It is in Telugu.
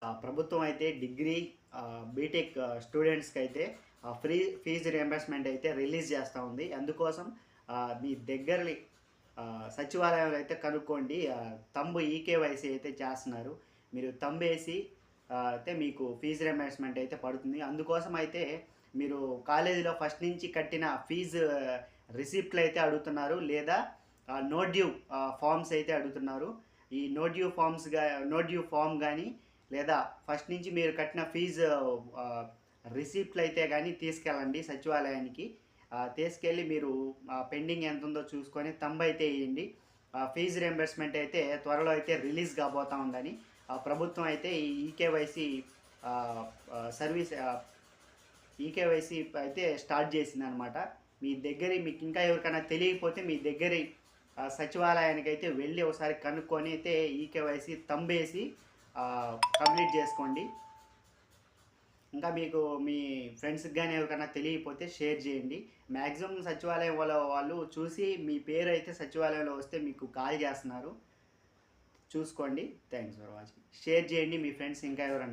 ప్రభుత్వం అయితే డిగ్రీ, బీటెక్ స్టూడెంట్స్‌కైతే ఫ్రీ ఫీజు రియంబర్స్‌మెంట్ అయితే రిలీజ్ చేస్తా ఉంది. అందుకోసం మీ దగ్గరలి సచివాలయంలో అయితే కనుక్కోండి. థంబ్ ఈకేవైసీ అయితే చేస్తున్నారు. మీరు థంబేసి అయితే మీకు ఫీజు రియంబర్స్‌మెంట్ అయితే పడుతుంది. అందుకోసం అయితే మీరు కాలేజీలో ఫస్ట్ నుంచి కట్టిన ఫీజు రిసిప్ట్‌లయితే అడుగుతున్నారు. లేదా నో డ్యూ ఫార్మ్స్ అయితే అడుగుతున్నారు. ఈ నో డ్యూ ఫార్మ్ గాని, లేదా ఫస్ట్ నుంచి మీరు కట్టిన ఫీజు రిసిప్ట్లు అయితే గాని తీసుకెళ్ళండి సచివాలయానికి. తీసుకెళ్ళి మీరు పెండింగ్ ఎంతుందో చూసుకొని థంబ్ అయితే ఎయండి. ఫీజు రియంబర్స్‌మెంట్ అయితే త్వరలో అయితే రిలీజ్ కాబోతా ఉందని ప్రభుత్వం అయితే ఈ ఈకేవైసీ ఆహ్, ఆహ్, సర్వీస్ ఈకేవైసీ అయితే స్టార్ట్ చేసిందనమాట. మీకు ఇంకా ఎవరికైనా తెలియకపోతే మీ దగ్గరి సచివాలయానికైతే వెళ్ళి ఒకసారి కనుక్కొని అయితే ఈకేవైసీ థంబేసి కంప్లీట్ చేసుకోండి. ఇంకా మీకు మీ ఫ్రెండ్స్‌కి గాని ఎవరికైనా తెలియకపోతే షేర్ చేయండి. మాక్సిమం సచివాలయం వాళ్ళు చూసి మీ పేరైతే సచివాలయంలో వస్తే మీకు కాల్ చేస్తున్నారు. చూసుకోండి. Thanks for watching. షేర్ చేయండి మీ ఫ్రెండ్స్ ఇంకా ఎవరన్నా